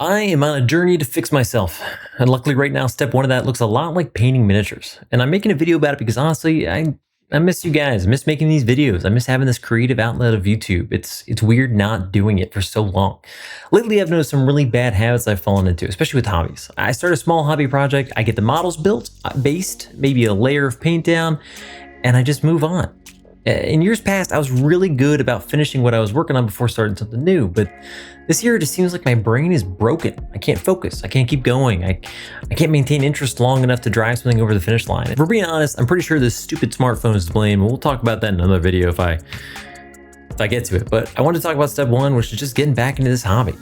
I am on a journey to fix myself. And luckily right now, step one of that looks a lot like painting miniatures. And I'm making a video about it because honestly, I miss you guys. I miss making these videos. I miss having this creative outlet of YouTube. It's weird not doing it for so long. Lately, I've noticed some really bad habits I've fallen into, especially with hobbies. I start a small hobby project, I get the models built, based, maybe a layer of paint down, and I just move on. In years past, I was really good about finishing what I was working on before starting something new, but this year it just seems like my brain is broken. I can't focus. I can't keep going. I can't maintain interest long enough to drive something over the finish line. If we're being honest, I'm pretty sure this stupid smartphone is to blame. We'll talk about that in another video if I get to it. But I want to talk about step one, which is just getting back into this hobby.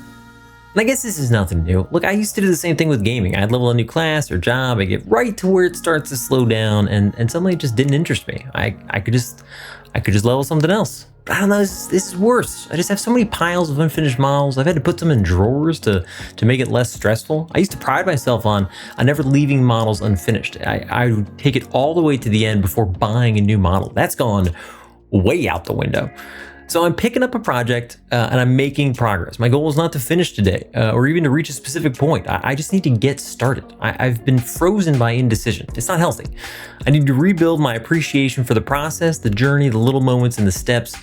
And I guess this is nothing new. Look, I used to do the same thing with gaming. I'd level a new class or job, I get right to where it starts to slow down, and suddenly it just didn't interest me. I could just level something else. But I don't know, this is worse. I just have so many piles of unfinished models. I've had to put them in drawers to make it less stressful. I used to pride myself on never leaving models unfinished. I would take it all the way to the end before buying a new model. That's gone way out the window. So I'm picking up a project and I'm making progress. My goal is not to finish today or even to reach a specific point. I just need to get started. I've been frozen by indecision. It's not healthy. I need to rebuild my appreciation for the process, the journey, the little moments and the steps.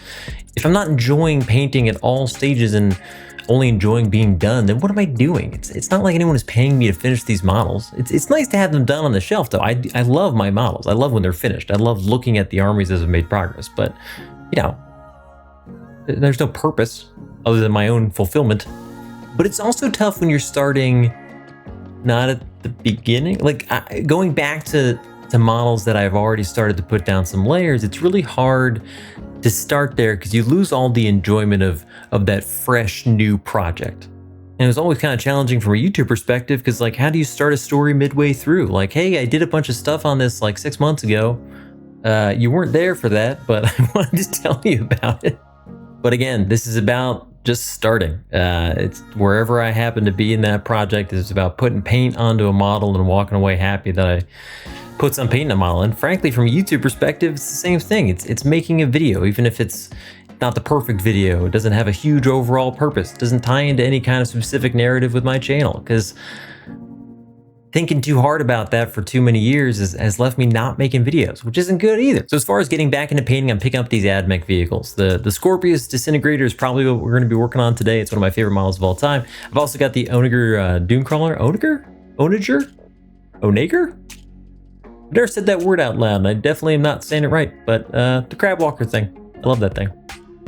If I'm not enjoying painting at all stages and only enjoying being done, then what am I doing? It's not like anyone is paying me to finish these models. It's nice to have them done on the shelf though. I love my models. I love when they're finished. I love looking at the armies as I've made progress, but you know, there's no purpose other than my own fulfillment. But it's also tough when you're starting not at the beginning. Like going back to models that I've already started to put down some layers, it's really hard to start there because you lose all the enjoyment of that fresh new project. And it was always kind of challenging from a YouTube perspective because like, how do you start a story midway through? Like, hey, I did a bunch of stuff on this like 6 months ago. You weren't there for that, but I wanted to tell you about it. But again, this is about just starting. It's wherever I happen to be in that project. It's about putting paint onto a model and walking away happy that I put some paint in a model. And frankly, from a YouTube perspective, it's the same thing. It's making a video, even if it's not the perfect video. It doesn't have a huge overall purpose. It doesn't tie into any kind of specific narrative with my channel because thinking too hard about that for too many years has left me not making videos, which isn't good either. So as far as getting back into painting, I'm picking up these AdMech vehicles. The Scorpius Disintegrator is probably what we're going to be working on today. It's one of my favorite models of all time. I've also got the Onager Doomcrawler. Onager? I've never said that word out loud, and I definitely am not saying it right, but the Crabwalker thing. I love that thing.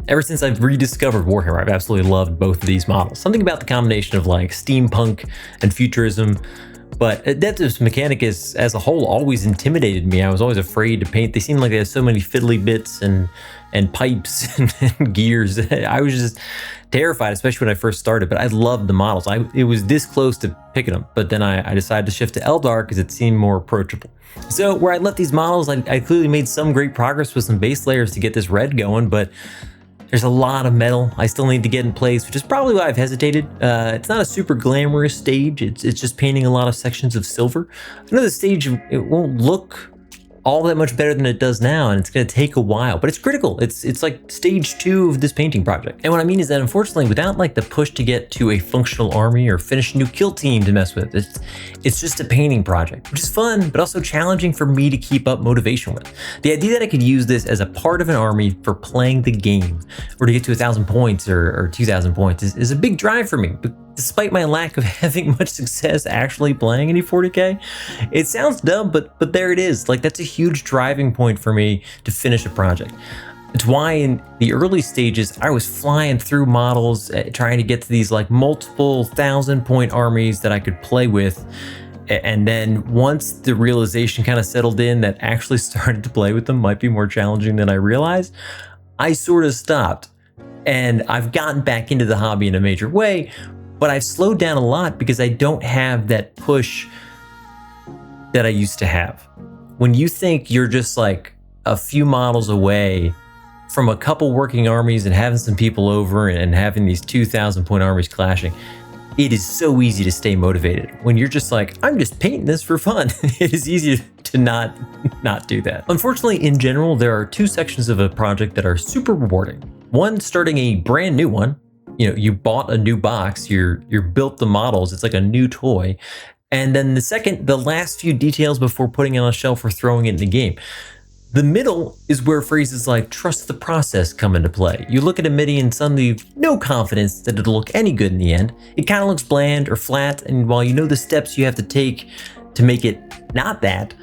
Ever since I've rediscovered Warhammer, I've absolutely loved both of these models. Something about the combination of like steampunk and futurism. But Adeptus Mechanicus as a whole always intimidated me. I was always afraid to paint. They seemed like they had so many fiddly bits and pipes and gears. I was just terrified, especially when I first started, but I loved the models. It was this close to picking them, but then I decided to shift to Eldar because it seemed more approachable. So where I left these models, I clearly made some great progress with some base layers to get this red going, but there's a lot of metal I still need to get in place, which is probably why I've hesitated. It's not a super glamorous stage. It's just painting a lot of sections of silver. I know the stage, it won't look all that much better than it does now, and it's going to take a while, but it's critical. It's like stage 2 of this painting project. And what I mean is that unfortunately, without like the push to get to a functional army or finish a new kill team to mess with, it's just a painting project, which is fun, but also challenging for me to keep up motivation with. The idea that I could use this as a part of an army for playing the game or to get to 1,000 points or 2,000 points is a big drive for me. But despite my lack of having much success actually playing any 40K, it sounds dumb, but there it is. Like that's a huge driving point for me to finish a project. It's why in the early stages, I was flying through models, trying to get to these like multiple 1,000-point armies that I could play with. And then once the realization kind of settled in that actually starting to play with them might be more challenging than I realized, I sort of stopped. And I've gotten back into the hobby in a major way, but I've slowed down a lot because I don't have that push that I used to have. When you think you're just like a few models away from a couple working armies and having some people over and having these 2,000-point armies clashing, it is so easy to stay motivated. When you're just like, I'm just painting this for fun, it is easy to not do that. Unfortunately, in general, there are two sections of a project that are super rewarding. One, starting a brand new one, you bought a new box, you're built the models, it's like a new toy. And then the last few details before putting it on a shelf or throwing it in the game. The middle is where phrases like trust the process come into play. You look at a MIDI and suddenly you've no confidence that it'll look any good in the end. It kind of looks bland or flat, and while you know the steps you have to take to make it not that,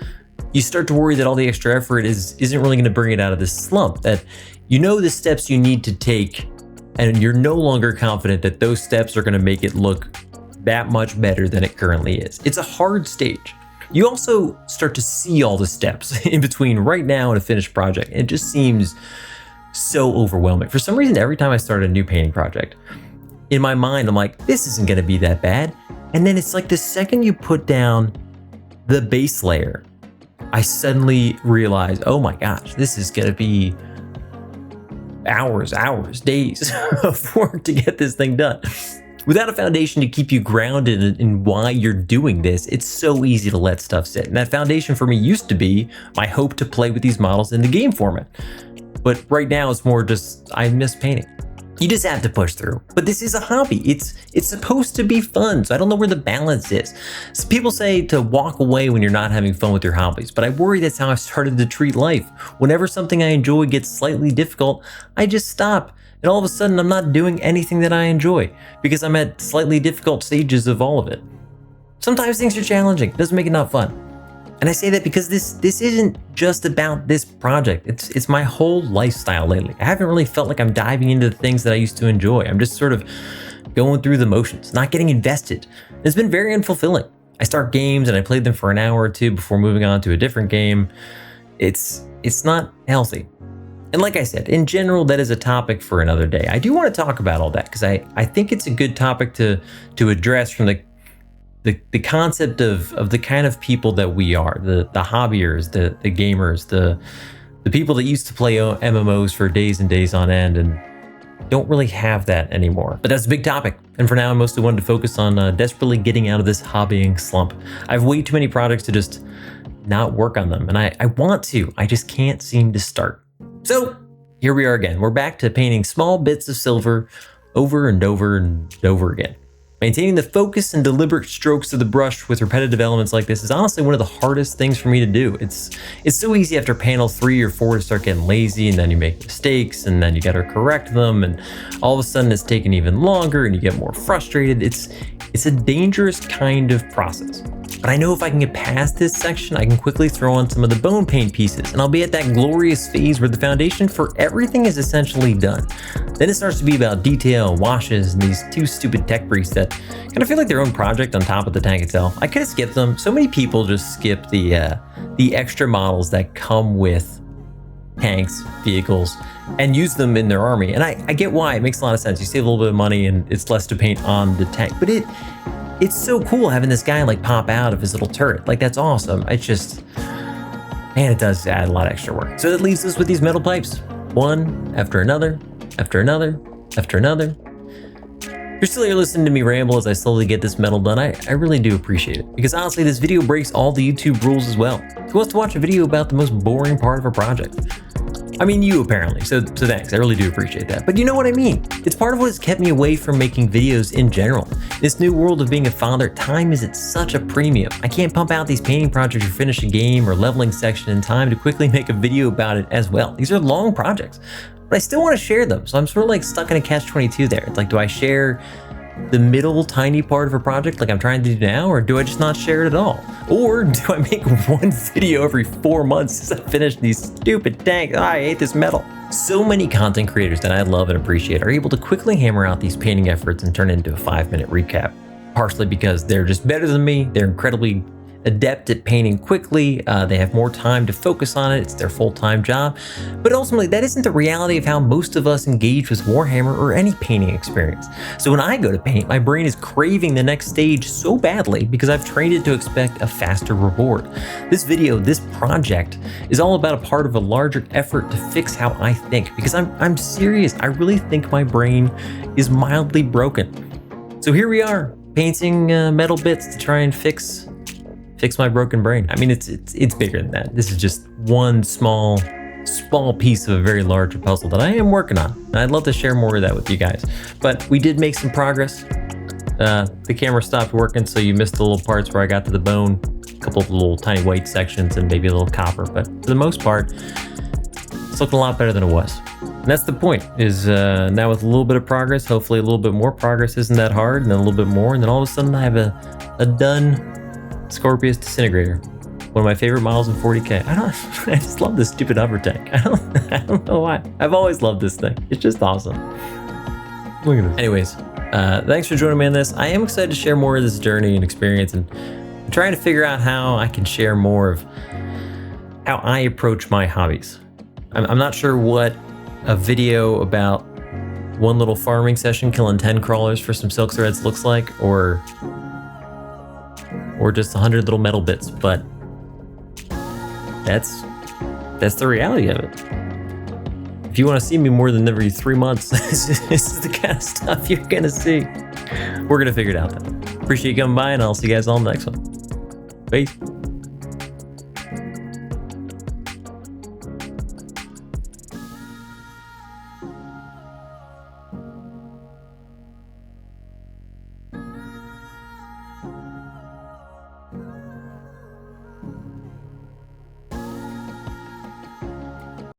you start to worry that all the extra effort isn't really going to bring it out of this slump, that you know the steps you need to take and you're no longer confident that those steps are going to make it look that much better than it currently is. It's a hard stage. You also start to see all the steps in between right now and a finished project. It just seems so overwhelming. For some reason, every time I start a new painting project, in my mind, I'm like, this isn't gonna be that bad. And then it's like the second you put down the base layer, I suddenly realize, oh my gosh, this is gonna be hours, days of work to get this thing done. Without a foundation to keep you grounded in why you're doing this, it's so easy to let stuff sit. And that foundation for me used to be my hope to play with these models in the game format. But right now it's more just, I miss painting. You just have to push through. But this is a hobby. It's supposed to be fun, so I don't know where the balance is. So people say to walk away when you're not having fun with your hobbies, but I worry that's how I've started to treat life. Whenever something I enjoy gets slightly difficult, I just stop. And all of a sudden, I'm not doing anything that I enjoy because I'm at slightly difficult stages of all of it. Sometimes things are challenging. It doesn't make it not fun. And I say that because this isn't just about this project. It's my whole lifestyle lately. I haven't really felt like I'm diving into the things that I used to enjoy. I'm just sort of going through the motions, not getting invested. It's been very unfulfilling. I start games and I play them for an hour or two before moving on to a different game. It's not healthy. And like I said, in general, that is a topic for another day. I do want to talk about all that because I think it's a good topic to address from the concept of the kind of people that we are, the hobbyers, the gamers, the people that used to play MMOs for days and days on end and don't really have that anymore. But that's a big topic. And for now, I mostly wanted to focus on desperately getting out of this hobbying slump. I have way too many projects to just not work on them. And I want to, I just can't seem to start. So here we are again. We're back to painting small bits of silver over and over and over again. Maintaining the focus and deliberate strokes of the brush with repetitive elements like this is honestly one of the hardest things for me to do. It's so easy after panel 3 or 4 to start getting lazy, and then you make mistakes and then you gotta correct them, and all of a sudden it's taking even longer and you get more frustrated. It's a dangerous kind of process. But I know if I can get past this section, I can quickly throw on some of the bone paint pieces, and I'll be at that glorious phase where the foundation for everything is essentially done. Then it starts to be about detail, washes, and these two stupid tech briefs that kind of feel like their own project on top of the tank itself. I could have skipped them. So many people just skip the extra models that come with tanks, vehicles, and use them in their army. And I get why. It makes a lot of sense. You save a little bit of money and it's less to paint on the tank. But it's so cool having this guy like pop out of his little turret. Like, that's awesome. It's just, man, it does add a lot of extra work. So that leaves us with these metal pipes. One after another, after another, after another. If you're still here listening to me ramble as I slowly get this metal done, I really do appreciate it. Because honestly, this video breaks all the YouTube rules as well. Who wants to watch a video about the most boring part of a project? I mean, you apparently, so thanks, I really do appreciate that. But you know what I mean? It's part of what has kept me away from making videos in general. This new world of being a father, time is at such a premium. I can't pump out these painting projects or finish a game or leveling section in time to quickly make a video about it as well. These are long projects, but I still want to share them. So I'm sort of like stuck in a catch-22 there. It's like, do I share the middle tiny part of a project like I'm trying to do now, or do I just not share it at all? Or do I make one video every 4 months since I finish these stupid tanks? I hate this metal. So many content creators that I love and appreciate are able to quickly hammer out these painting efforts and turn it into a 5-minute recap. Partially because they're just better than me, they're incredibly adept at painting quickly, they have more time to focus on it, it's their full-time job. But ultimately, that isn't the reality of how most of us engage with Warhammer or any painting experience. So when I go to paint, my brain is craving the next stage so badly because I've trained it to expect a faster reward. This video, this project, is all about a part of a larger effort to fix how I think, because I'm serious, I really think my brain is mildly broken. So here we are, painting metal bits to try and fix my broken brain. I mean, it's bigger than that. This is just one small small piece of a very larger puzzle that I am working on. And I'd love to share more of that with you guys. But we did make some progress. The camera stopped working, so you missed the little parts where I got to the bone, a couple of little tiny white sections and maybe a little copper. But for the most part, it's looking a lot better than it was. And that's the point, is now with a little bit of progress, hopefully a little bit more progress isn't that hard, and then a little bit more, and then all of a sudden I have a done Scorpius Disintegrator. One of my favorite models in 40K. I just love this stupid hover tank. I don't know why. I've always loved this thing. It's just awesome. Look at this. Anyways, thanks for joining me on this. I am excited to share more of this journey and experience, and I'm trying to figure out how I can share more of how I approach my hobbies. I'm not sure what a video about one little farming session killing 10 crawlers for some silk threads looks like, or just 100 little metal bits, but that's the reality of it. If you want to see me more than every 3 months, this is the kind of stuff you're gonna see. We're gonna figure it out then. Appreciate you coming by, and I'll see you guys all in the next one. Peace.